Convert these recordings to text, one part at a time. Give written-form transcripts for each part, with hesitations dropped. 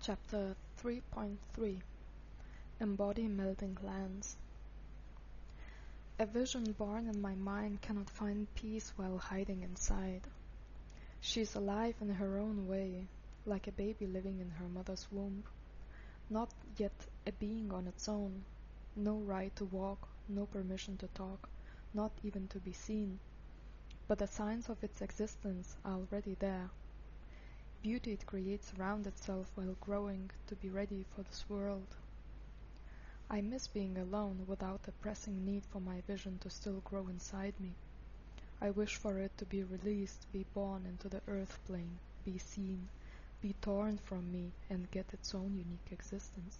Chapter 3.3 Embody Melting Lands. A vision born in my mind cannot find peace while hiding inside. She is alive in her own way, like a baby living in her mother's womb. Not yet a being on its own, no right to walk, no permission to talk, not even to be seen. But the signs of its existence are already there. Beauty it creates around itself while growing to be ready for this world. I miss being alone without the pressing need for my vision to still grow inside me. I wish for it to be released, be born into the earth plane, be seen, be torn from me and get its own unique existence.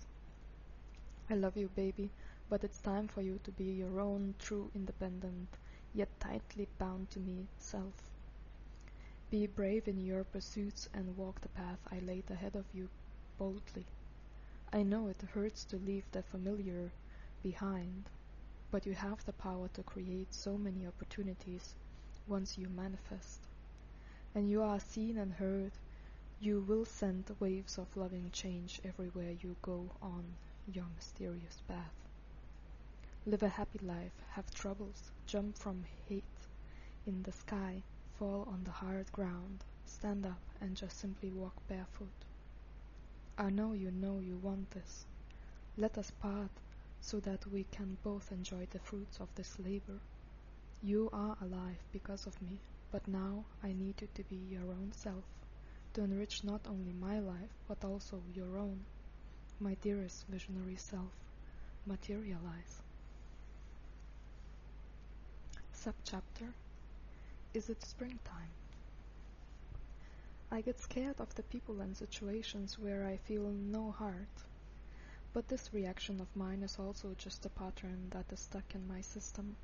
I love you, baby, but it's time for you to be your own true independent, yet tightly bound to me self. Be brave in your pursuits and walk the path I laid ahead of you boldly. I know it hurts to leave the familiar behind, but you have the power to create so many opportunities once you manifest. And you are seen and heard. You will send waves of loving change everywhere you go on your mysterious path. Live a happy life, have troubles, jump from hate in the sky, fall on the hard ground, stand up and just simply walk barefoot. I know you want this. Let us part so that we can both enjoy the fruits of this labor. You are alive because of me, but now I need you to be your own self, to enrich not only my life, but also your own. My dearest visionary self, materialize. Subchapter: Is it springtime? I get scared of the people and situations where I feel no heart. But this reaction of mine is also just a pattern that is stuck in my system.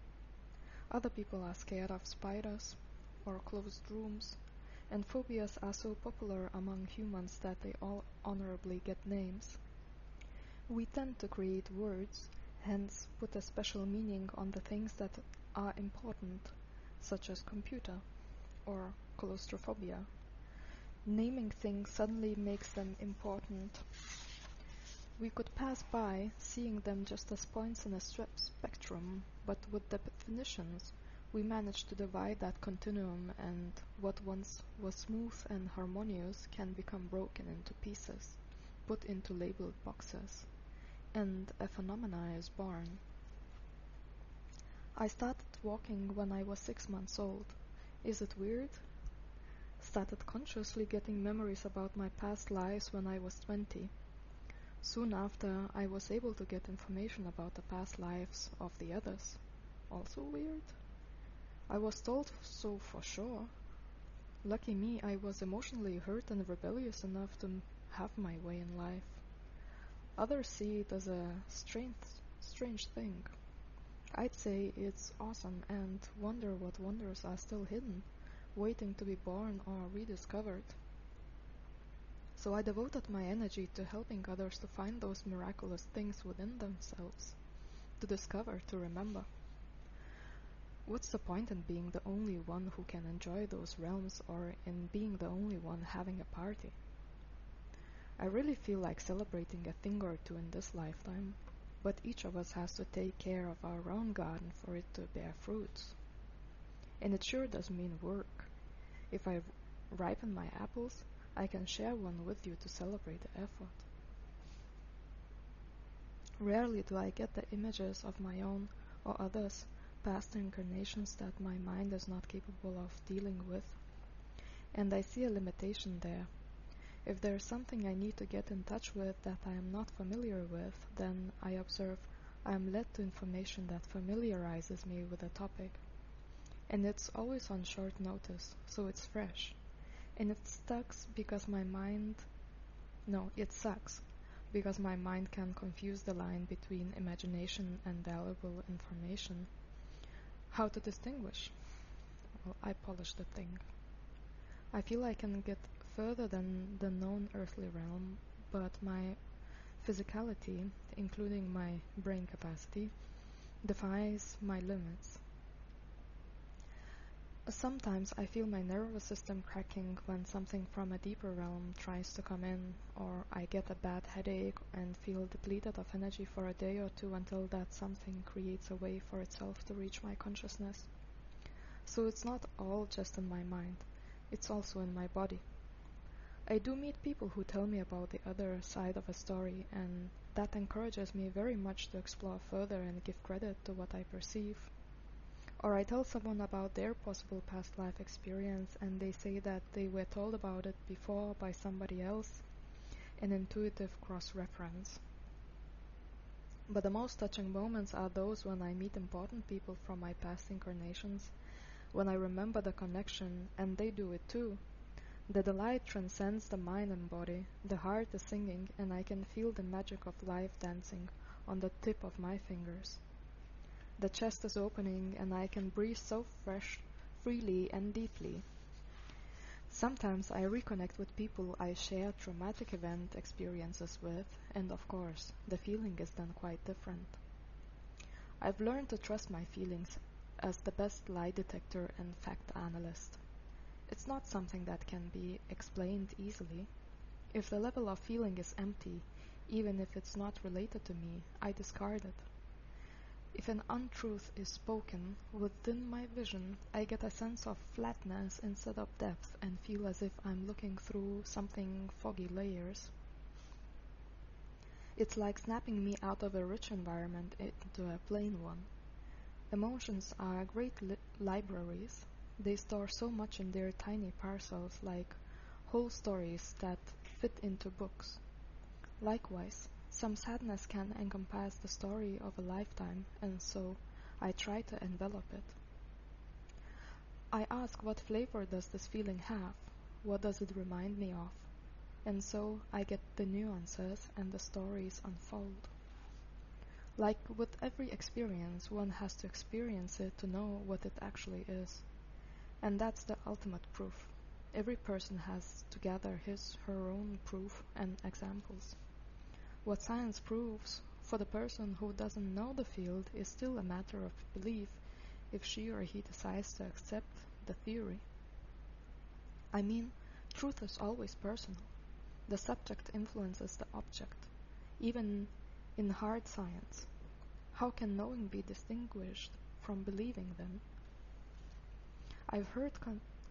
Other people are scared of spiders or closed rooms, and phobias are so popular among humans that they all honorably get names. We tend to create words, hence put a special meaning on the things that are important, such as computer or claustrophobia. Naming things suddenly makes them important. We could pass by, seeing them just as points in a spectrum, but with definitions, we manage to divide that continuum, and what once was smooth and harmonious can become broken into pieces, put into labeled boxes, and a phenomena is born. I started walking when I was 6 months old. Is it weird? Started consciously getting memories about my past lives when I was 20. Soon after, I was able to get information about the past lives of the others. Also weird? I was told so for sure. Lucky me, I was emotionally hurt and rebellious enough to have my way in life. Others see it as a strange thing. I'd say it's awesome and wonder what wonders are still hidden, waiting to be born or rediscovered. So I devoted my energy to helping others to find those miraculous things within themselves, to discover, to remember. What's the point in being the only one who can enjoy those realms, or in being the only one having a party? I really feel like celebrating a thing or two in this lifetime, but each of us has to take care of our own garden for it to bear fruits. And it sure does mean work. If I ripen my apples, I can share one with you to celebrate the effort. Rarely do I get the images of my own or others' past incarnations that my mind is not capable of dealing with, and I see a limitation there. If there is something I need to get in touch with that I am not familiar with, then I observe I am led to information that familiarizes me with the topic. And it's always on short notice, so it's fresh. And it sucks because my mind can confuse the line between imagination and valuable information. How to distinguish? Well, I polish the thing. I feel I can get further than the known earthly realm, but my physicality, including my brain capacity, defies my limits. Sometimes I feel my nervous system cracking when something from a deeper realm tries to come in, or I get a bad headache and feel depleted of energy for a day or two until that something creates a way for itself to reach my consciousness. So it's not all just in my mind, it's also in my body. I do meet people who tell me about the other side of a story, and that encourages me very much to explore further and give credit to what I perceive. Or I tell someone about their possible past life experience and they say that they were told about it before by somebody else, an intuitive cross-reference. But the most touching moments are those when I meet important people from my past incarnations, when I remember the connection and they do it too. The delight transcends the mind and body, the heart is singing, and I can feel the magic of life dancing on the tip of my fingers. The chest is opening and I can breathe so freely and deeply. Sometimes I reconnect with people I share traumatic event experiences with, and of course, the feeling is then quite different. I've learned to trust my feelings as the best lie detector and fact analyst. It's not something that can be explained easily. If the level of feeling is empty, even if it's not related to me, I discard it. If an untruth is spoken within my vision, I get a sense of flatness instead of depth and feel as if I'm looking through something foggy layers. It's like snapping me out of a rich environment into a plain one. Emotions are great libraries. They store so much in their tiny parcels, like whole stories that fit into books. Likewise, some sadness can encompass the story of a lifetime, and so I try to envelop it. I ask, what flavor does this feeling have? What does it remind me of? And so I get the nuances and the stories unfold. Like with every experience, one has to experience it to know what it actually is. And that's the ultimate proof. Every person has to gather her own proof and examples. What science proves for the person who doesn't know the field is still a matter of belief if she or he decides to accept the theory. I mean, truth is always personal. The subject influences the object, even in hard science. How can knowing be distinguished from believing then? I've heard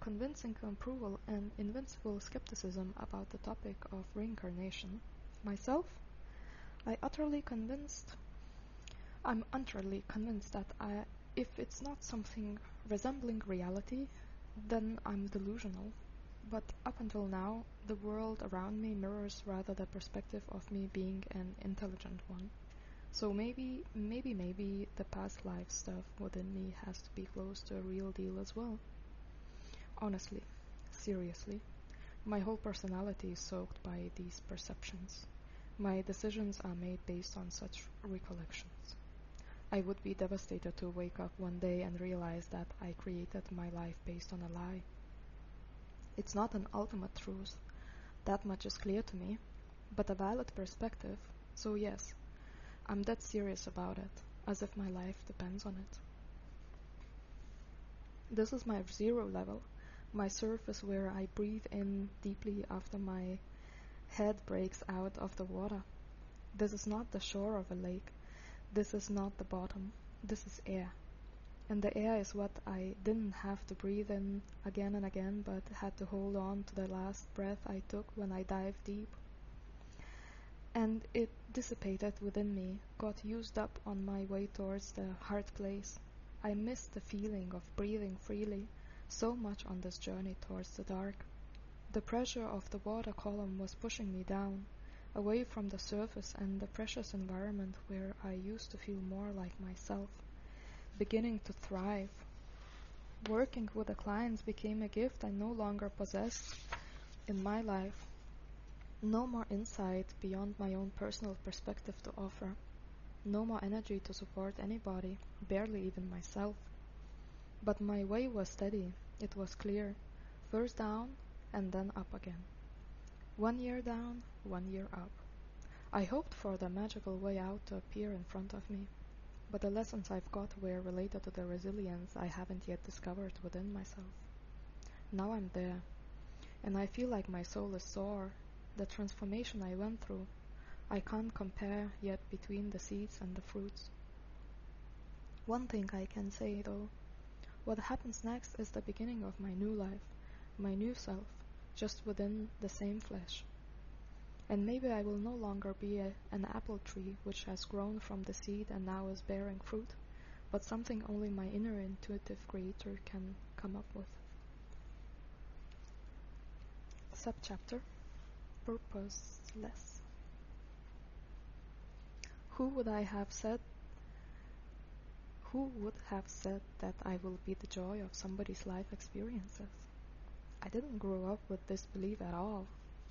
convincing approval and invincible skepticism about the topic of reincarnation. Myself, I'm utterly convinced that if it's not something resembling reality, then I'm delusional. But up until now, the world around me mirrors rather the perspective of me being an intelligent one. So maybe the past life stuff within me has to be close to a real deal as well. Honestly, seriously, my whole personality is soaked by these perceptions. My decisions are made based on such recollections. I would be devastated to wake up one day and realize that I created my life based on a lie. It's not an ultimate truth, that much is clear to me, but a valid perspective, so yes, I'm dead serious about it, as if my life depends on it. This is my zero level, my surface where I breathe in deeply after my head breaks out of the water. This is not the shore of a lake. This is not the bottom. This is air. And the air is what I didn't have to breathe in again and again, but had to hold on to the last breath I took when I dived deep. And it dissipated within me, got used up on my way towards the hard place. I missed the feeling of breathing freely so much on this journey towards the dark. The pressure of the water column was pushing me down, away from the surface and the precious environment where I used to feel more like myself, beginning to thrive. Working with the clients became a gift I no longer possessed in my life. No more insight beyond my own personal perspective to offer. No more energy to support anybody, barely even myself. But my way was steady, it was clear. First down, and then up again. 1 year down, 1 year up. I hoped for the magical way out to appear in front of me. but the lessons I've got were related to the resilience I haven't yet discovered within myself. Now I'm there, and I feel like my soul is sore. The transformation I went through, I can't compare yet between the seeds and the fruits. One thing I can say though, what happens next is the beginning of my new life, my new self, just within the same flesh. And maybe I will no longer be an apple tree which has grown from the seed and now is bearing fruit, but something only my inner intuitive creator can come up with. Subchapter: Purposeless. Who would have said that I will be the joy of somebody's life experiences? I didn't grow up with this belief at all.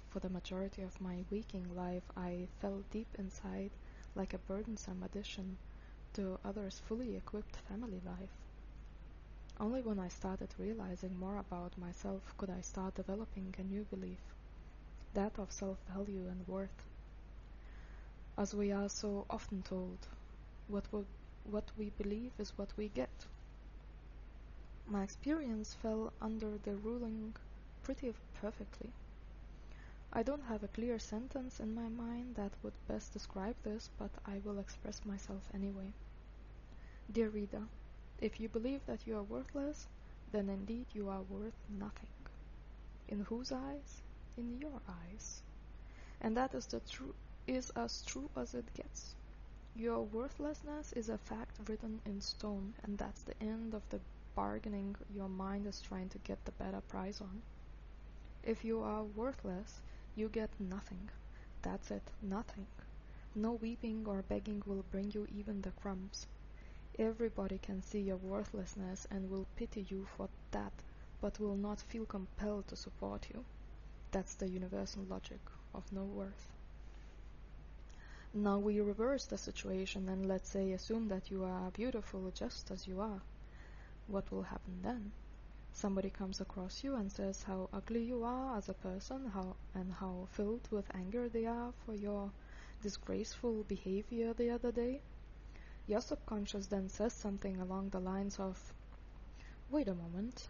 For the majority of my waking life, I felt deep inside like a burdensome addition to others' fully equipped family life. Only when I started realizing more about myself could I start developing a new belief, that of self-value and worth. As we are so often told, what we believe is what we get. My experience fell under the ruling pretty perfectly. I don't have a clear sentence in my mind that would best describe this, but I will express myself anyway. Dear reader, if you believe that you are worthless, then indeed you are worth nothing. In whose eyes? In your eyes. And that is as true as it gets. Your worthlessness is a fact written in stone, and that's the end of the bargaining your mind is trying to get the better price on. If you are worthless, you get nothing. That's it, nothing. No weeping or begging will bring you even the crumbs. Everybody can see your worthlessness and will pity you for that, but will not feel compelled to support you. That's the universal logic of no worth. Now we reverse the situation and let's say assume that you are beautiful just as you are. What will happen then? Somebody comes across you and says how ugly you are as a person, how filled with anger they are for your disgraceful behavior the other day. Your subconscious then says something along the lines of, wait a moment,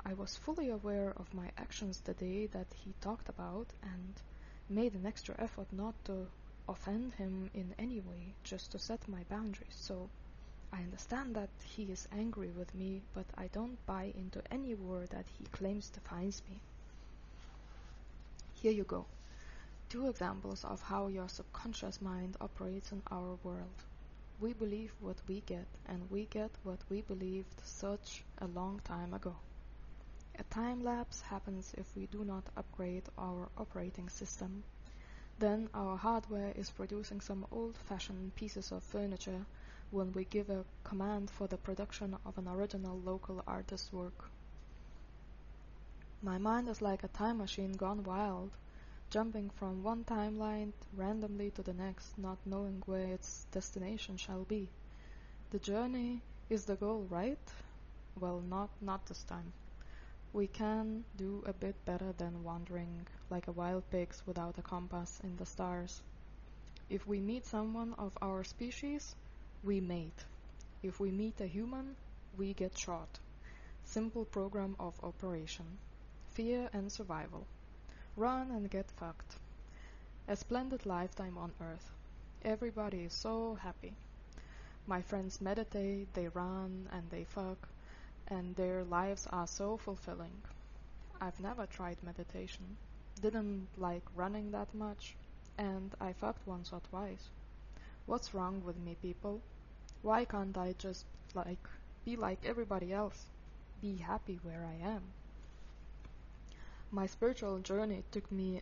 I was fully aware of my actions the day that he talked about and made an extra effort not to offend him in any way, just to set my boundaries, so I understand that he is angry with me, but I don't buy into any word that he claims defines me. Here you go. 2 examples of how your subconscious mind operates in our world. We believe what we get, and we get what we believed such a long time ago. A time lapse happens if we do not upgrade our operating system. Then our hardware is producing some old-fashioned pieces of furniture when we give a command for the production of an original local artist's work. My mind is like a time machine gone wild, jumping from one timeline randomly to the next, not knowing where its destination shall be. The journey is the goal, right? Well, not this time. We can do a bit better than wandering like a wild pigs without a compass in the stars. If we meet someone of our species, we mate. If we meet a human, we get shot. Simple program of operation. Fear and survival. Run and get fucked. A splendid lifetime on Earth. Everybody is so happy. My friends meditate, they run, and they fuck, and their lives are so fulfilling. I've never tried meditation, didn't like running that much, and I fucked once or twice. What's wrong with me, people? Why can't I just, be like everybody else? Be happy where I am? My spiritual journey took me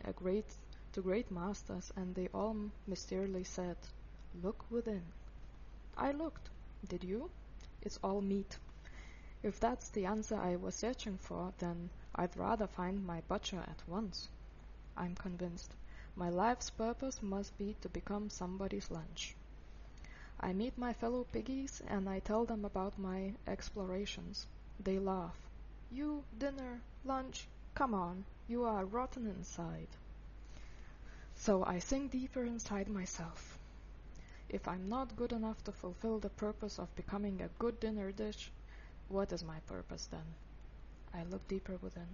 to great masters, and they all mysteriously said, look within. I looked. Did you? It's all meat. If that's the answer I was searching for, then I'd rather find my butcher at once. I'm convinced. My life's purpose must be to become somebody's lunch. I meet my fellow piggies and I tell them about my explorations. They laugh. You, dinner, lunch, come on, you are rotten inside. So I sink deeper inside myself. If I'm not good enough to fulfill the purpose of becoming a good dinner dish, what is my purpose then? I look deeper within,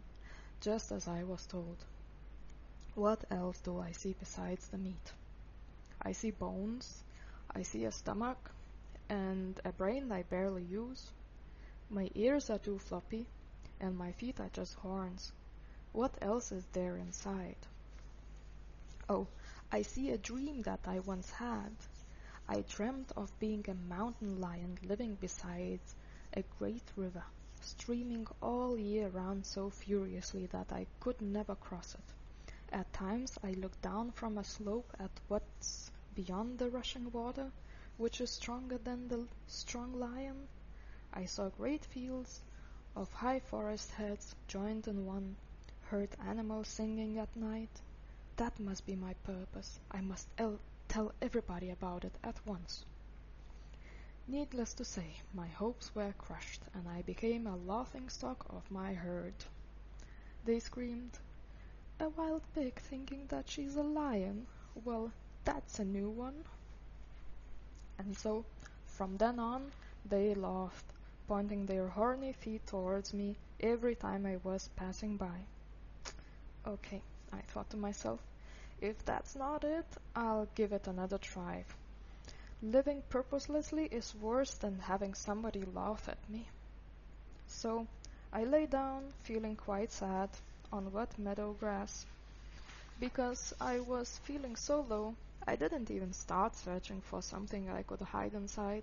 just as I was told. What else do I see besides the meat? I see bones, I see a stomach, and a brain I barely use. My ears are too floppy, and my feet are just horns. What else is there inside? Oh, I see a dream that I once had. I dreamt of being a mountain lion living beside a great river, streaming all year round so furiously that I could never cross it. At times I looked down from a slope at what's beyond the rushing water, which is stronger than the strong lion. I saw great fields of high forest heads joined in one, heard animals singing at night. That must be my purpose. I must tell everybody about it at once. Needless to say, my hopes were crushed, and I became a laughingstock of my herd. They screamed, "A wild pig thinking that she's a lion? Well, that's a new one." And so, from then on, they laughed, pointing their horny feet towards me every time I was passing by. Okay, I thought to myself, if that's not it, I'll give it another try. Living purposelessly is worse than having somebody laugh at me. So I lay down, feeling quite sad, on wet meadow grass. Because I was feeling so low, I didn't even start searching for something I could hide inside.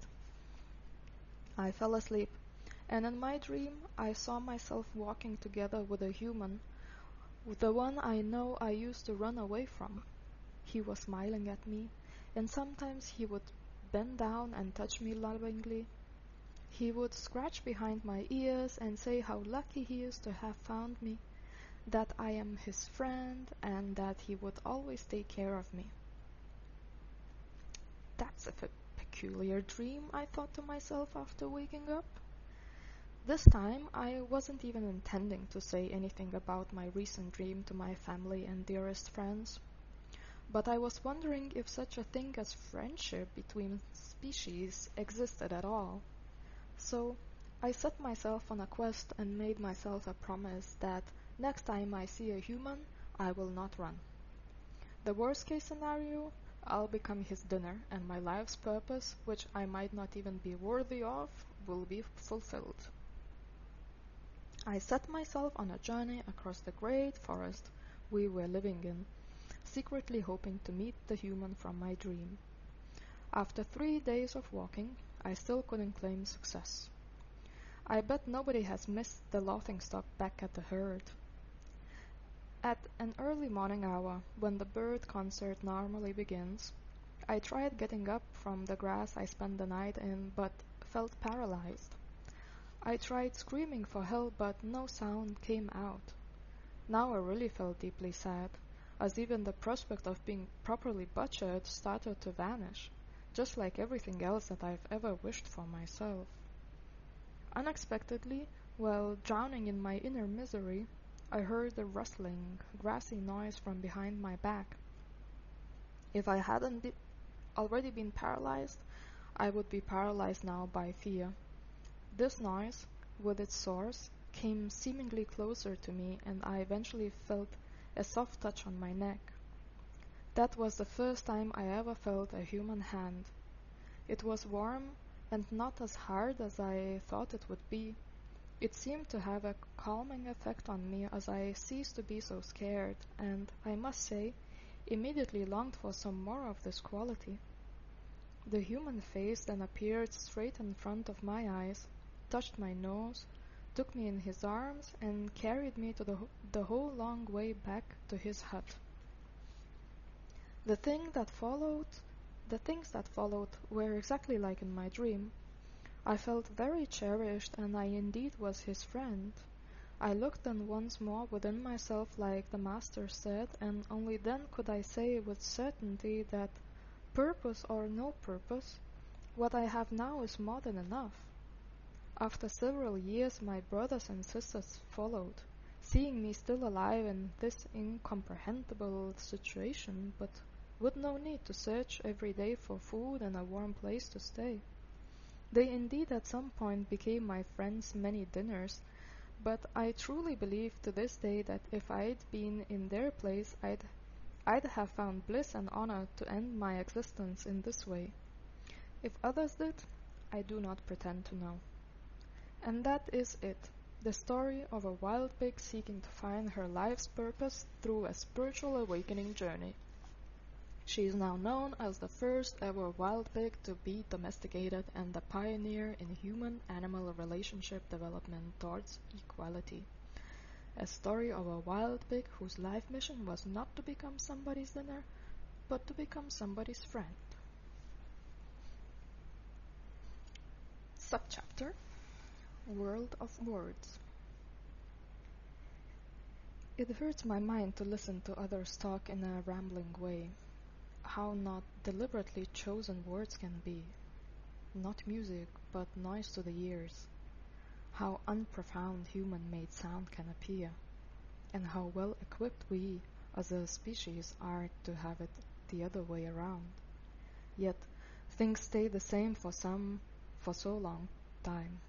I fell asleep, and in my dream I saw myself walking together with a human, the one I know I used to run away from. He was smiling at me, and sometimes he would bend down and touch me lovingly. He would scratch behind my ears and say how lucky he is to have found me, that I am his friend, and that he would always take care of me. That's a peculiar dream, I thought to myself after waking up. This time I wasn't even intending to say anything about my recent dream to my family and dearest friends. But I was wondering if such a thing as friendship between species existed at all. So I set myself on a quest and made myself a promise that next time I see a human, I will not run. The worst case scenario, I'll become his dinner, and my life's purpose, which I might not even be worthy of, will be fulfilled. I set myself on a journey across the great forest we were living in, secretly hoping to meet the human from my dream. After 3 days of walking, I still couldn't claim success. I bet nobody has missed the laughingstock back at the herd. At an early morning hour, when the bird concert normally begins, I tried getting up from the grass I spent the night in, but felt paralyzed. I tried screaming for help, but no sound came out. Now I really felt deeply sad, as even the prospect of being properly butchered started to vanish, just like everything else that I've ever wished for myself. Unexpectedly, while drowning in my inner misery, I heard a rustling, grassy noise from behind my back. If I hadn't already been paralyzed, I would be paralyzed now by fear. This noise, with its source, came seemingly closer to me, and I eventually felt a soft touch on my neck. That was the first time I ever felt a human hand. It was warm and not as hard as I thought it would be. It seemed to have a calming effect on me as I ceased to be so scared, and, I must say, immediately longed for some more of this quality. The human face then appeared straight in front of my eyes, touched my nose, took me in his arms, and carried me to the whole long way back to his hut. The things that followed were exactly like in my dream. I felt very cherished, and I indeed was his friend. I looked then once more within myself like the master said, and only then could I say with certainty that, purpose or no purpose, what I have now is more than enough. After several years my brothers and sisters followed, seeing me still alive in this incomprehensible situation, but with no need to search every day for food and a warm place to stay. They indeed at some point became my friends' many dinners, but I truly believe to this day that if I'd been in their place, I'd have found bliss and honor to end my existence in this way. If others did, I do not pretend to know. And that is it, the story of a wild pig seeking to find her life's purpose through a spiritual awakening journey. She is now known as the first ever wild pig to be domesticated and a pioneer in human-animal relationship development towards equality. A story of a wild pig whose life mission was not to become somebody's dinner, but to become somebody's friend. Subchapter: World of Words. It hurts my mind to listen to others talk in a rambling way. How not deliberately chosen words can be. Not music, but noise to the ears. How unprofound human-made sound can appear, and how well equipped we, as a species, are to have it the other way around. Yet, things stay the same for so long time.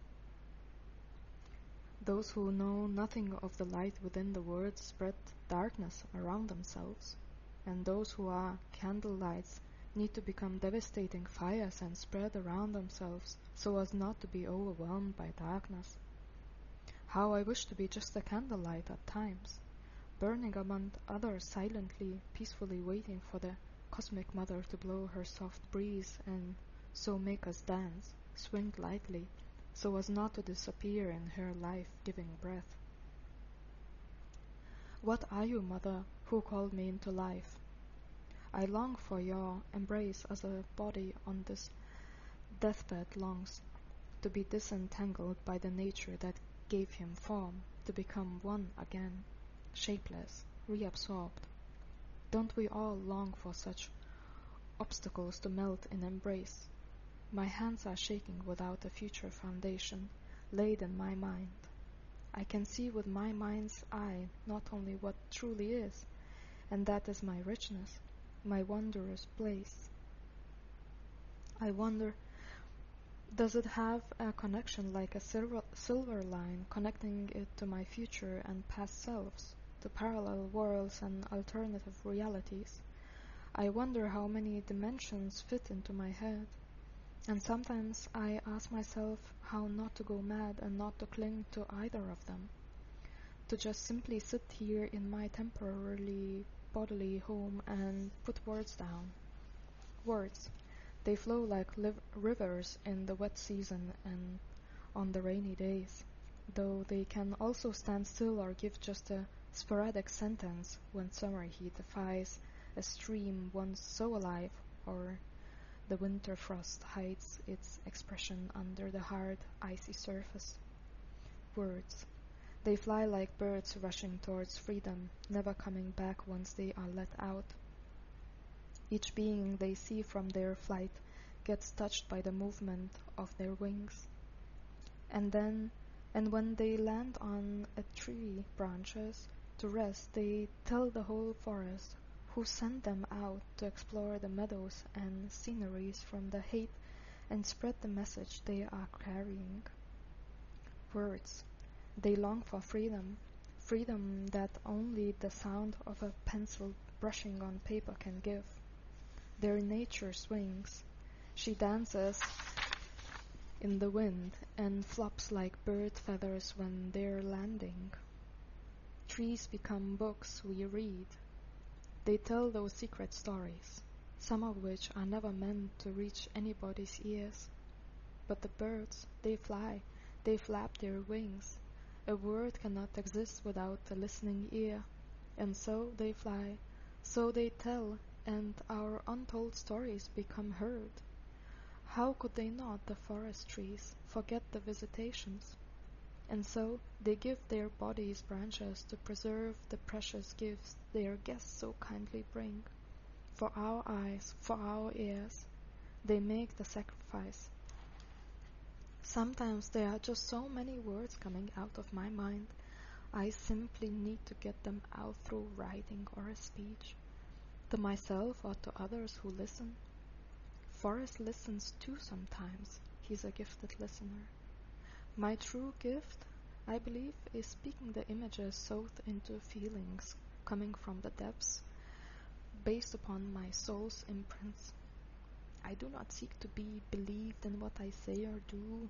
Those who know nothing of the light within the words spread darkness around themselves, and those who are candlelights need to become devastating fires and spread around themselves so as not to be overwhelmed by darkness. How I wish to be just a candlelight at times, burning among others silently, peacefully waiting for the cosmic mother to blow her soft breeze and so make us dance, swing lightly, so as not to disappear in her life-giving breath. What are you, mother, who called me into life? I long for your embrace as a body on this deathbed longs to be disentangled by the nature that gave him form, to become one again, shapeless, reabsorbed. Don't we all long for such obstacles to melt in embrace? My hands are shaking without a future foundation laid in my mind. I can see with my mind's eye not only what truly is, and that is my richness, my wondrous place. I wonder, does it have a connection like a silver line connecting it to my future and past selves, to parallel worlds and alternative realities? I wonder how many dimensions fit into my head. And sometimes I ask myself how not to go mad and not to cling to either of them. To just simply sit here in my temporarily bodily home and put words down. Words. They flow like rivers in the wet season and on the rainy days, though they can also stand still or give just a sporadic sentence when summer heat defies a stream once so alive, or the winter frost hides its expression under the hard, icy surface. Words. They fly like birds rushing towards freedom, never coming back once they are let out. Each being they see from their flight gets touched by the movement of their wings. And when they land on a tree branches to rest, they tell the whole forest who sent them out to explore the meadows and sceneries from the height and spread the message they are carrying. Words. They long for freedom, freedom that only the sound of a pencil brushing on paper can give. Their nature swings. She dances in the wind and flops like bird feathers when they're landing. Trees become books we read. They tell those secret stories, some of which are never meant to reach anybody's ears. But the birds, they fly, they flap their wings. A word cannot exist without a listening ear, and so they fly, so they tell, and our untold stories become heard. How could they not, the forest trees, forget the visitations? And so they give their bodies branches to preserve the precious gifts their guests so kindly bring. For our eyes, for our ears, they make the sacrifice. Sometimes there are just so many words coming out of my mind, I simply need to get them out through writing or a speech. To myself or to others who listen. Forrest listens too sometimes. He's a gifted listener. My true gift, I believe, is speaking the images sowed into feelings coming from the depths, based upon my soul's imprints. I do not seek to be believed in what I say or do.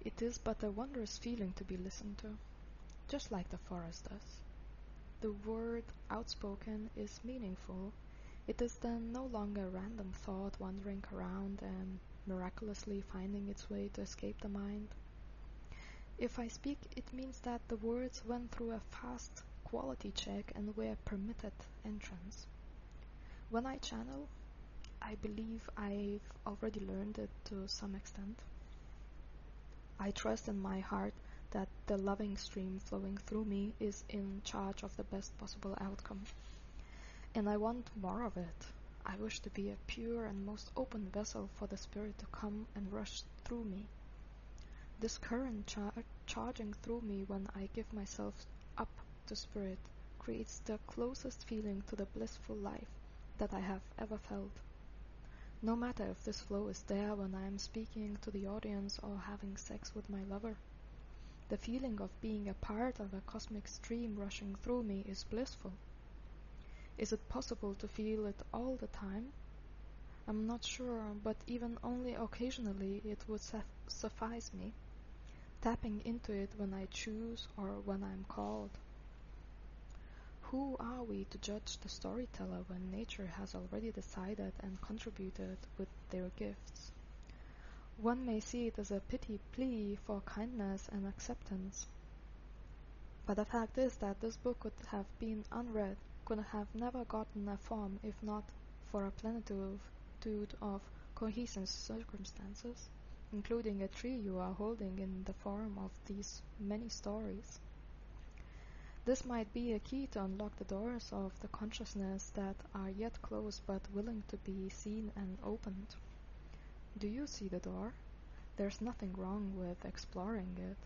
It is but a wondrous feeling to be listened to, just like the forest does. The word outspoken is meaningful. It is then no longer random thought wandering around and miraculously finding its way to escape the mind. If I speak, it means that the words went through a fast quality check and were permitted entrance. When I channel, I believe I've already learned it to some extent. I trust in my heart that the loving stream flowing through me is in charge of the best possible outcome. And I want more of it. I wish to be a pure and most open vessel for the Spirit to come and rush through me. This current charging through me when I give myself up to Spirit creates the closest feeling to the blissful life that I have ever felt. No matter if this flow is there when I am speaking to the audience or having sex with my lover, the feeling of being a part of a cosmic stream rushing through me is blissful. Is it possible to feel it all the time? I'm not sure, but even only occasionally it would suffice me, tapping into it when I choose or when I'm called. Who are we to judge the storyteller when nature has already decided and contributed with their gifts? One may see it as a pity plea for kindness and acceptance. But the fact is that this book could have been unread, could have never gotten a form if not for a plenitude of cohesive circumstances, including a tree you are holding in the form of these many stories. This might be a key to unlock the doors of the consciousness that are yet closed but willing to be seen and opened. Do you see the door? There's nothing wrong with exploring it.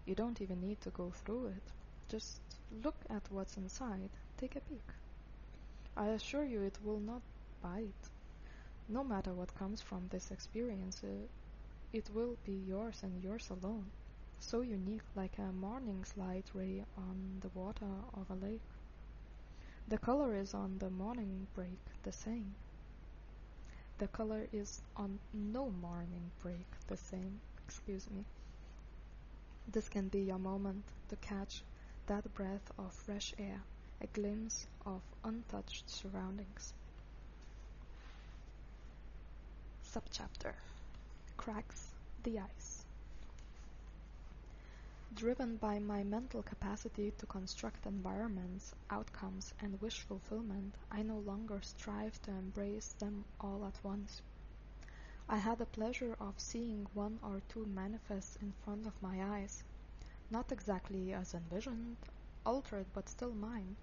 You don't even need to go through it. Just look at what's inside. Take a peek. I assure you it will not bite. No matter what comes from this experience, it will be yours and yours alone. So unique, like a morning's light ray on the water of a lake. The color is on the morning break the same. The color is on no morning break the same. Excuse me. This can be your moment to catch that breath of fresh air, a glimpse of untouched surroundings. Subchapter: Cracks the ice. Driven by my mental capacity to construct environments, outcomes, and wish fulfillment, I no longer strive to embrace them all at once. I had the pleasure of seeing one or two manifest in front of my eyes, not exactly as envisioned, altered but still mine.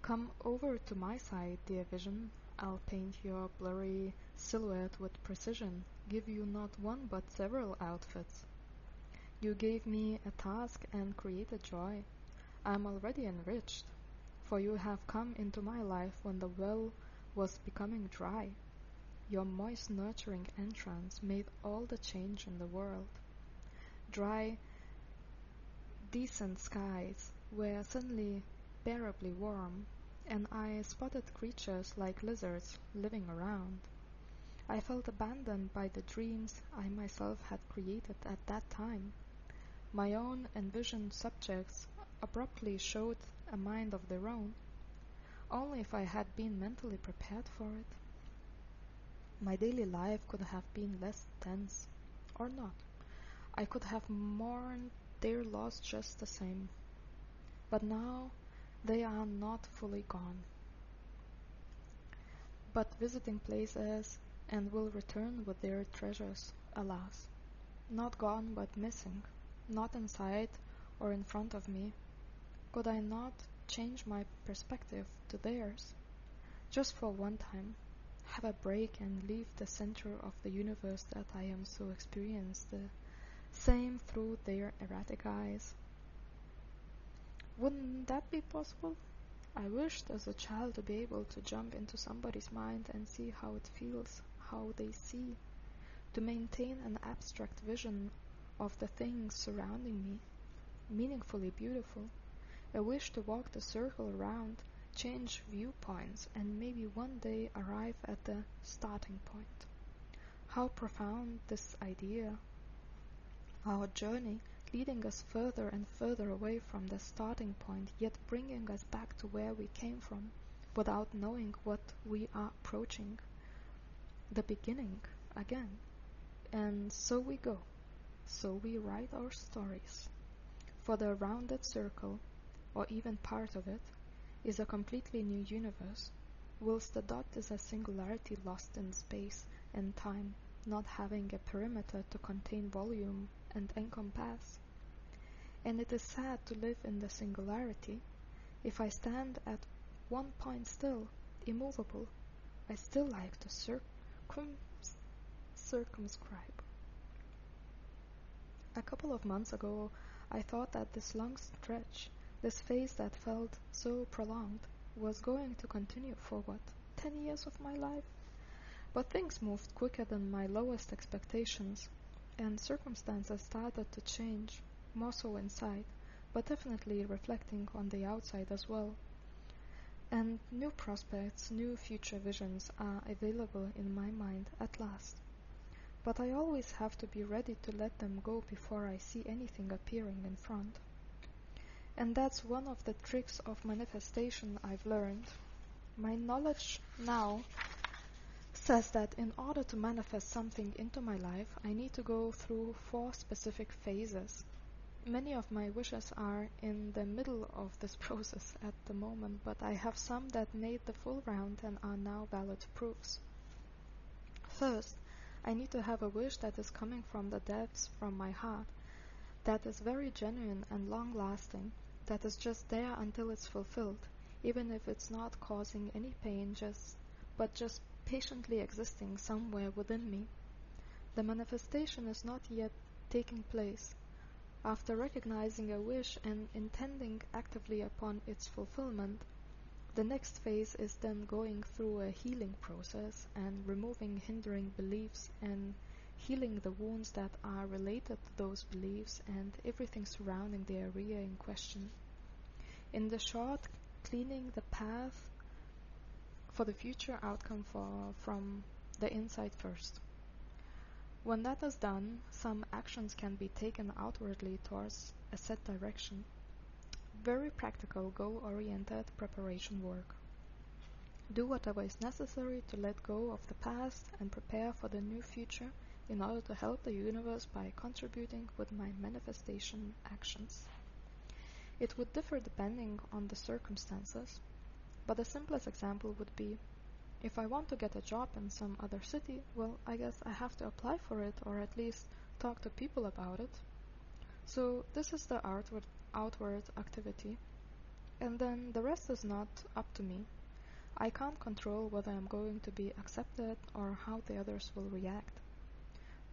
Come over to my side, dear vision. I'll paint your blurry silhouette with precision, give you not one but several outfits. You gave me a task and created joy. I am already enriched, for you have come into my life when the well was becoming dry. Your moist, nurturing entrance made all the change in the world. Dry, decent skies were suddenly bearably warm, and I spotted creatures like lizards living around. I felt abandoned by the dreams I myself had created at that time. My own envisioned subjects abruptly showed a mind of their own. Only if I had been mentally prepared for it. My daily life could have been less tense, or not. I could have mourned their loss just the same. But now they are not fully gone, but visiting places and will return with their treasures, alas. Not gone but missing, not inside or in front of me. Could I not change my perspective to theirs? Just for one time, have a break and leave the center of the universe that I am so experienced the same through their erratic eyes. Wouldn't that be possible? I wished as a child to be able to jump into somebody's mind and see how it feels, how they see, to maintain an abstract vision of the things surrounding me, meaningfully beautiful, a wish to walk the circle around, change viewpoints, and maybe one day arrive at the starting point. How profound this idea, our journey leading us further and further away from the starting point, yet bringing us back to where we came from, without knowing what we are approaching, the beginning again. And so we go, so we write our stories. For the rounded circle, or even part of it, is a completely new universe, whilst the dot is a singularity lost in space and time, not having a perimeter to contain volume and encompass. And it is sad to live in the singularity. If I stand at one point still, immovable, I still like to circumscribe. A couple of months ago, I thought that this long stretch, this phase that felt so prolonged, was going to continue for 10 years of my life? But things moved quicker than my lowest expectations, and circumstances started to change, more so inside, but definitely reflecting on the outside as well. And new prospects, new future visions are available in my mind at last. But I always have to be ready to let them go before I see anything appearing in front. And that's one of the tricks of manifestation I've learned. My knowledge now says that in order to manifest something into my life, I need to go through 4 specific phases. Many of my wishes are in the middle of this process at the moment, but I have some that made the full round and are now valid proofs. First, I need to have a wish that is coming from the depths from my heart, that is very genuine and long-lasting, that is just there until it's fulfilled, even if it's not causing any pain, but just patiently existing somewhere within me. The manifestation is not yet taking place. After recognizing a wish and intending actively upon its fulfillment, the next phase is then going through a healing process and removing hindering beliefs and healing the wounds that are related to those beliefs and everything surrounding the area in question. In the short, cleaning the path for the future outcome from the inside first. When that is done, some actions can be taken outwardly towards a set direction. Very practical, goal-oriented preparation work. Do whatever is necessary to let go of the past and prepare for the new future in order to help the universe by contributing with my manifestation actions. It would differ depending on the circumstances, but the simplest example would be, if I want to get a job in some other city, well, I guess I have to apply for it or at least talk to people about it. So this is the outward activity, and then the rest is not up to me. I can't control whether I'm going to be accepted or how the others will react.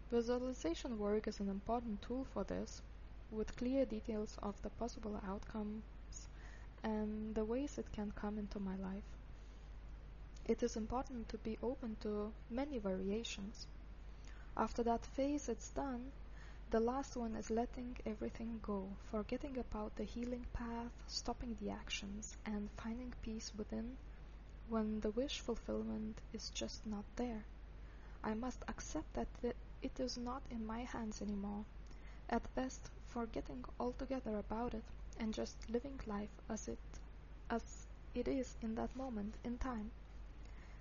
Visualization work is an important tool for this, with clear details of the possible outcomes and the ways it can come into my life. It is important to be open to many variations. After that phase is done, the last one is letting everything go, forgetting about the healing path, stopping the actions, and finding peace within when the wish fulfillment is just not there. I must accept that it is not in my hands anymore. At best, forgetting altogether about it and just living life as it is in that moment in time.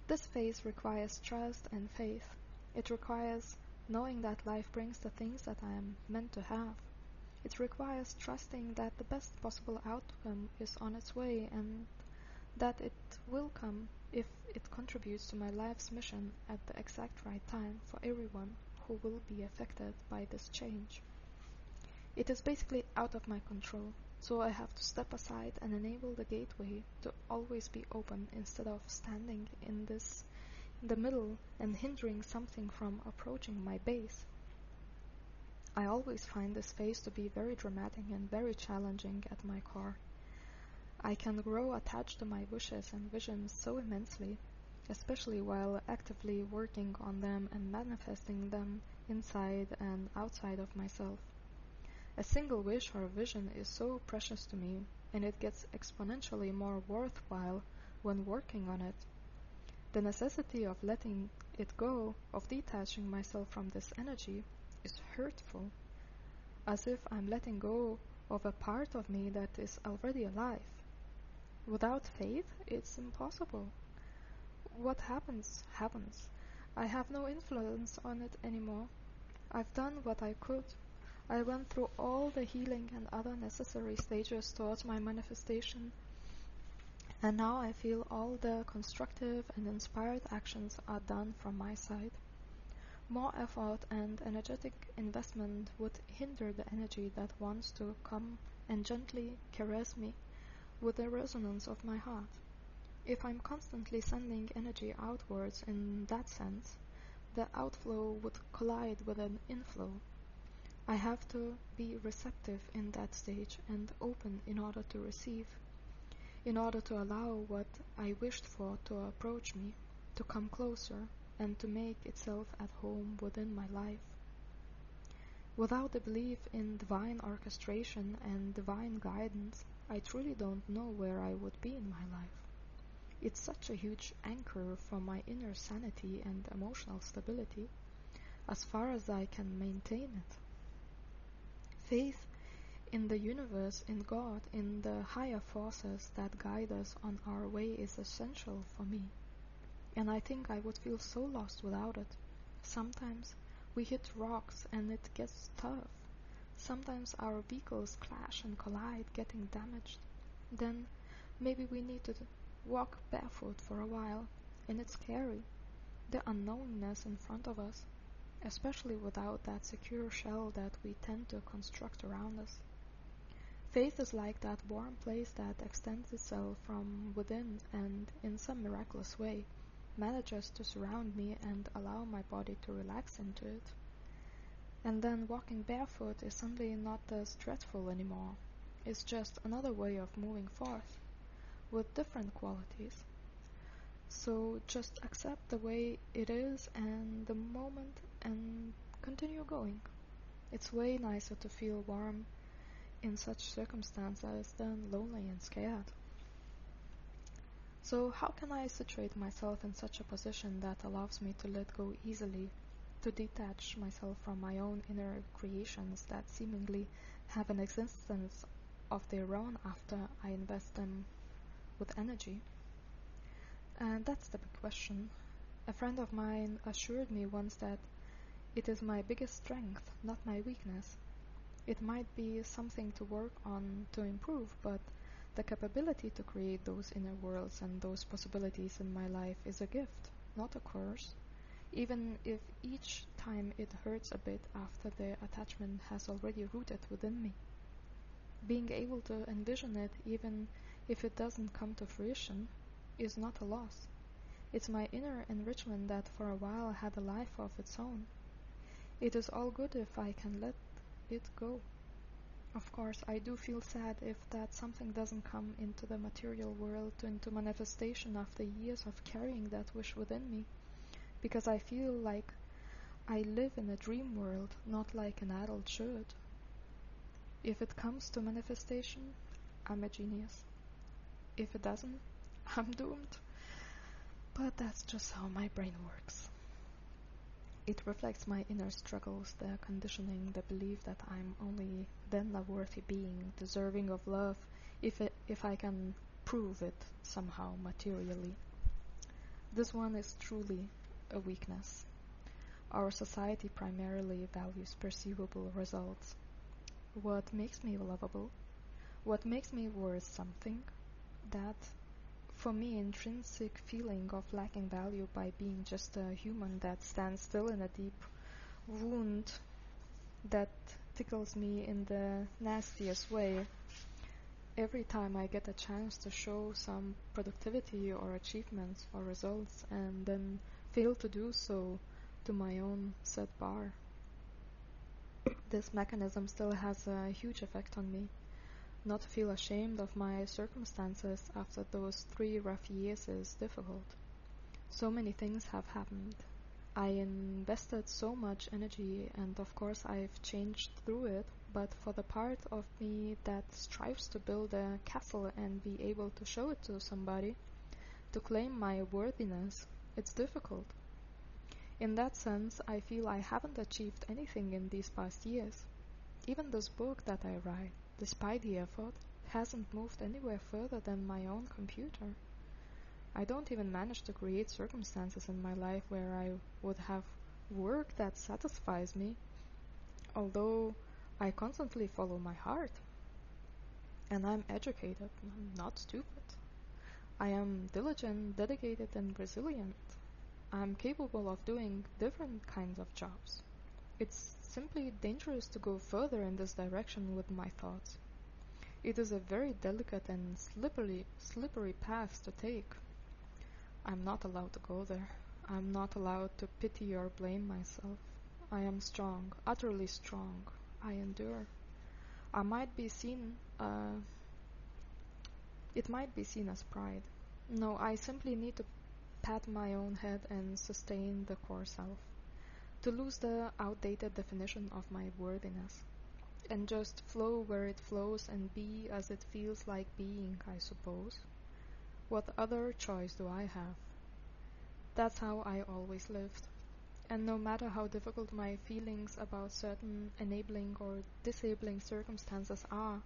This phase requires trust and faith. It requires knowing that life brings the things that I am meant to have. It requires trusting that the best possible outcome is on its way and that it will come if it contributes to my life's mission at the exact right time for everyone who will be affected by this change. It is basically out of my control, so I have to step aside and enable the gateway to always be open instead of standing in the middle and hindering something from approaching my base. I always find this phase to be very dramatic and very challenging at my core. I can grow attached to my wishes and visions so immensely, especially while actively working on them and manifesting them inside and outside of myself. A single wish or vision is so precious to me, and it gets exponentially more worthwhile when working on it. The necessity of letting it go, of detaching myself from this energy, is hurtful, as if I'm letting go of a part of me that is already alive. Without faith, it's impossible. What happens, happens. I have no influence on it anymore. I've done what I could. I went through all the healing and other necessary stages towards my manifestation, and now I feel all the constructive and inspired actions are done from my side. More effort and energetic investment would hinder the energy that wants to come and gently caress me with the resonance of my heart. If I'm constantly sending energy outwards in that sense, the outflow would collide with an inflow. I have to be receptive in that stage and open in order to receive, in order to allow what I wished for to approach me, to come closer, and to make itself at home within my life. Without the belief in divine orchestration and divine guidance, I truly don't know where I would be in my life. It's such a huge anchor for my inner sanity and emotional stability, as far as I can maintain it. Faith in the universe, in God, in the higher forces that guide us on our way is essential for me, and I think I would feel so lost without it. Sometimes we hit rocks and it gets tough. Sometimes our vehicles clash and collide, getting damaged. Then maybe we need to walk barefoot for a while, and it's scary, the unknownness in front of us, especially without that secure shell that we tend to construct around us. Faith is like that warm place that extends itself from within and, in some miraculous way, manages to surround me and allow my body to relax into it. And then walking barefoot is suddenly not as dreadful anymore. It's just another way of moving forth, with different qualities. So just accept the way it is and the moment and continue going. It's way nicer to feel warm in such circumstances than lonely and scared. So how can I situate myself in such a position that allows me to let go easily, to detach myself from my own inner creations that seemingly have an existence of their own after I invest them with energy? And that's the big question. A friend of mine assured me once that it is my biggest strength, not my weakness. It might be something to work on to improve, but the capability to create those inner worlds and those possibilities in my life is a gift, not a curse, even if each time it hurts a bit after the attachment has already rooted within me. Being able to envision it, even if it doesn't come to fruition, is not a loss. It's my inner enrichment that for a while had a life of its own. It is all good if I can let it go. Of course, I do feel sad if that something doesn't come into the material world, into manifestation after years of carrying that wish within me, because I feel like I live in a dream world, not like an adult should. If it comes to manifestation, I'm a genius. If it doesn't, I'm doomed. But that's just how my brain works. It reflects my inner struggles, the conditioning, the belief that I'm only then a worthy being, deserving of love, if I can prove it somehow materially. This one is truly a weakness. Our society primarily values perceivable results. What makes me lovable? What makes me worth something? That, for me, intrinsic feeling of lacking value by being just a human that stands still in a deep wound that tickles me in the nastiest way every time I get a chance to show some productivity or achievements or results and then fail to do so to my own set bar. This mechanism still has a huge effect on me. Not to feel ashamed of my circumstances after those 3 rough years is difficult. So many things have happened. I invested so much energy, and of course I've changed through it, but for the part of me that strives to build a castle and be able to show it to somebody, to claim my worthiness, it's difficult. In that sense, I feel I haven't achieved anything in these past years. Even this book that I write, despite the effort, hasn't moved anywhere further than my own computer. I don't even manage to create circumstances in my life where I would have work that satisfies me, although I constantly follow my heart. And I'm educated, I'm not stupid. I am diligent, dedicated, and resilient. I'm capable of doing different kinds of jobs. It's simply dangerous to go further in this direction with my thoughts. It is a very delicate and slippery path to take. I'm not allowed to go there. I'm not allowed to pity or blame myself. I am strong, utterly strong. I endure. I might be seen, it might be seen as pride. No, I simply need to pat my own head and sustain the core self. To lose the outdated definition of my worthiness. And just flow where it flows and be as it feels like being, I suppose. What other choice do I have? That's how I always lived. And no matter how difficult my feelings about certain enabling or disabling circumstances are,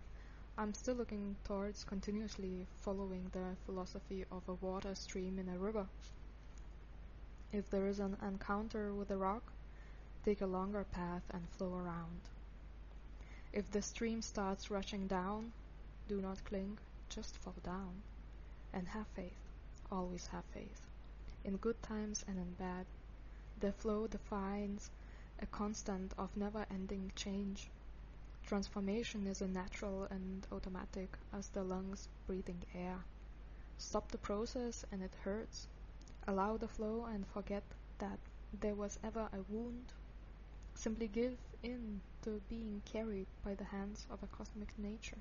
I'm still looking towards continuously following the philosophy of a water stream in a river. If there is an encounter with a rock, take a longer path and flow around. If the stream starts rushing down, do not cling, just fall down. And have faith, always have faith. In good times and in bad, the flow defines a constant of never-ending change. Transformation is as natural and automatic as the lungs breathing air. Stop the process and it hurts. Allow the flow and forget that there was ever a wound. Simply give in to being carried by the hands of a cosmic nature.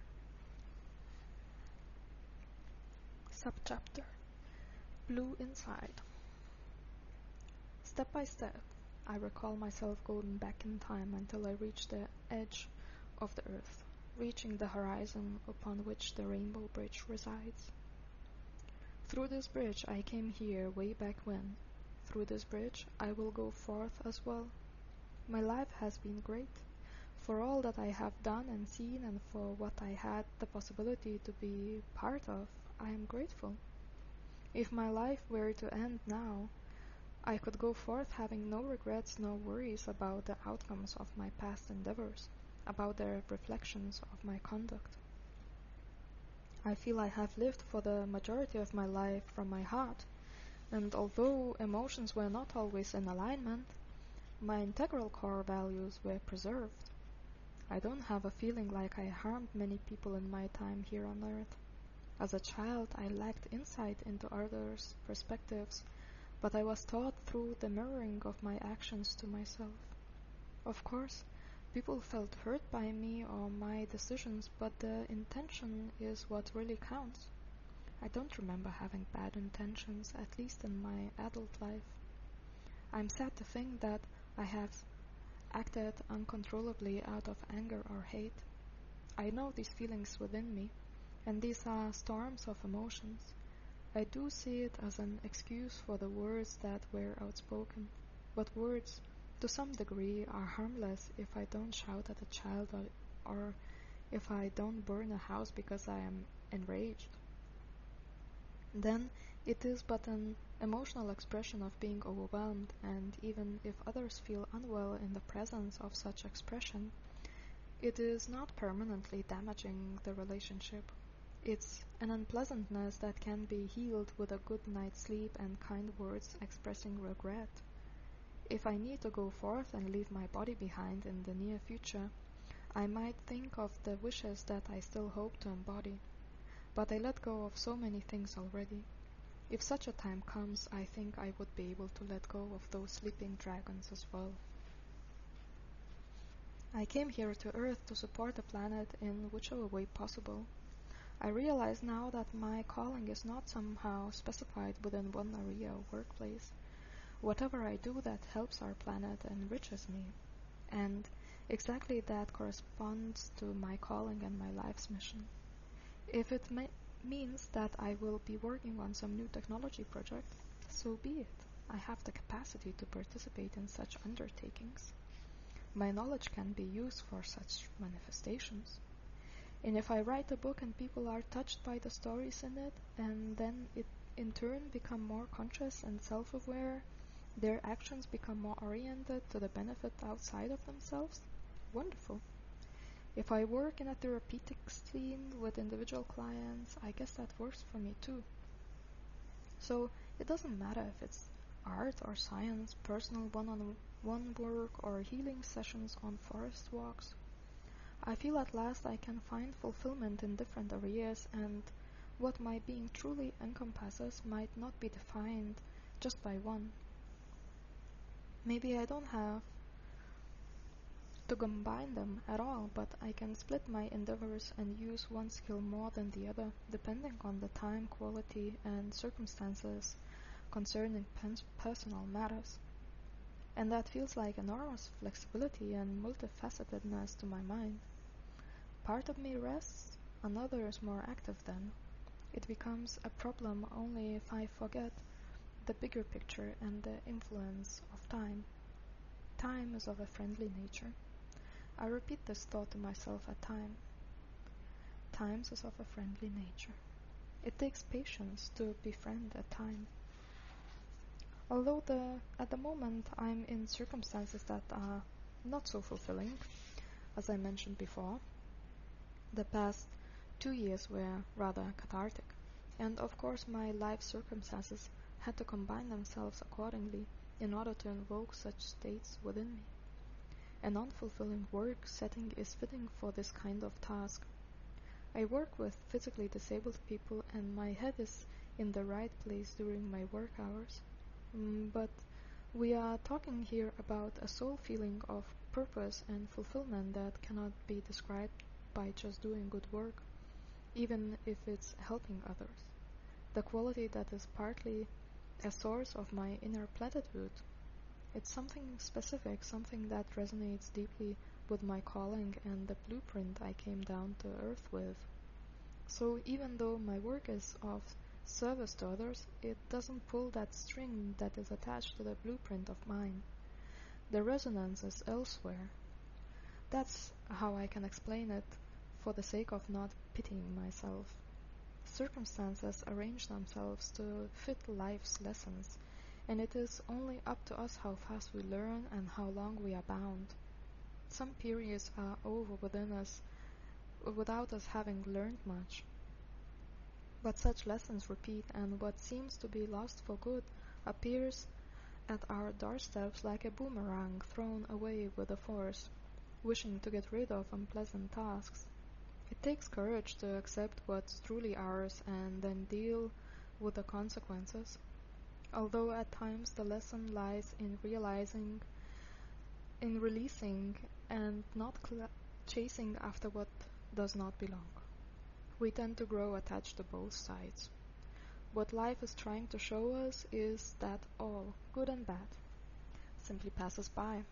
Subchapter: Blue Inside. Step by step, I recall myself going back in time until I reached the edge of the earth, reaching the horizon upon which the Rainbow Bridge resides. Through this bridge I came here way back when. Through this bridge I will go forth as well. My life has been great. For all that I have done and seen and for what I had the possibility to be part of, I am grateful. If my life were to end now, I could go forth having no regrets, no worries about the outcomes of my past endeavors, about the reflections of my conduct. I feel I have lived for the majority of my life from my heart, and although emotions were not always in alignment, my integral core values were preserved. I don't have a feeling like I harmed many people in my time here on earth. As a child, I lacked insight into others' perspectives, but I was taught through the mirroring of my actions to myself. Of course, people felt hurt by me or my decisions, but the intention is what really counts. I don't remember having bad intentions, at least in my adult life. I'm sad to think that I have acted uncontrollably out of anger or hate. I know these feelings within me, and these are storms of emotions. I do see it as an excuse for the words that were outspoken, but words, to some degree, are harmless if I don't shout at a child or if I don't burn a house because I am enraged. Then it is but an emotional expression of being overwhelmed, and even if others feel unwell in the presence of such expression, it is not permanently damaging the relationship. It's an unpleasantness that can be healed with a good night's sleep and kind words expressing regret. If I need to go forth and leave my body behind in the near future, I might think of the wishes that I still hope to embody. But I let go of so many things already. If such a time comes, I think I would be able to let go of those sleeping dragons as well. I came here to Earth to support the planet in whichever way possible. I realize now that my calling is not somehow specified within one area or workplace. Whatever I do that helps our planet enriches me, and exactly that corresponds to my calling and my life's mission. If it means that I will be working on some new technology project, so be it. I have the capacity to participate in such undertakings. My knowledge can be used for such manifestations. And if I write a book and people are touched by the stories in it, and then it in turn become more conscious and self-aware, their actions become more oriented to the benefit outside of themselves, wonderful. If I work in a therapeutic scene with individual clients, I guess that works for me too. So it doesn't matter if it's art or science, personal one-on-one work, or healing sessions on forest walks. I feel at last I can find fulfillment in different areas, and what my being truly encompasses might not be defined just by one. Maybe I don't have to combine them at all, but I can split my endeavors and use one skill more than the other, depending on the time, quality, and circumstances concerning personal matters. And that feels like enormous flexibility and multifacetedness to my mind. Part of me rests, another is more active then. It becomes a problem only if I forget the bigger picture and the influence of time. Time is of a friendly nature. I repeat this thought to myself at times. Time is of a friendly nature. It takes patience to befriend a time. Although at the moment I'm in circumstances that are not so fulfilling, as I mentioned before, the past 2 years were rather cathartic, and of course my life circumstances had to combine themselves accordingly in order to invoke such states within me. An unfulfilling work setting is fitting for this kind of task. I work with physically disabled people and my head is in the right place during my work hours. But we are talking here about a soul feeling of purpose and fulfillment that cannot be described by just doing good work, even if it's helping others. The quality that is partly a source of my inner platitude. It's something specific, something that resonates deeply with my calling and the blueprint I came down to earth with. So even though my work is of service to others, it doesn't pull that string that is attached to the blueprint of mine. The resonance is elsewhere. That's how I can explain it, for the sake of not pitying myself. Circumstances arrange themselves to fit life's lessons, and it is only up to us how fast we learn and how long we are bound. Some periods are over within us without us having learned much. But such lessons repeat, and what seems to be lost for good appears at our doorsteps like a boomerang thrown away with a force, wishing to get rid of unpleasant tasks. It takes courage to accept what's truly ours and then deal with the consequences, although at times the lesson lies in releasing, and not chasing after what does not belong. We tend to grow attached to both sides. What life is trying to show us is that all, good and bad, simply passes by.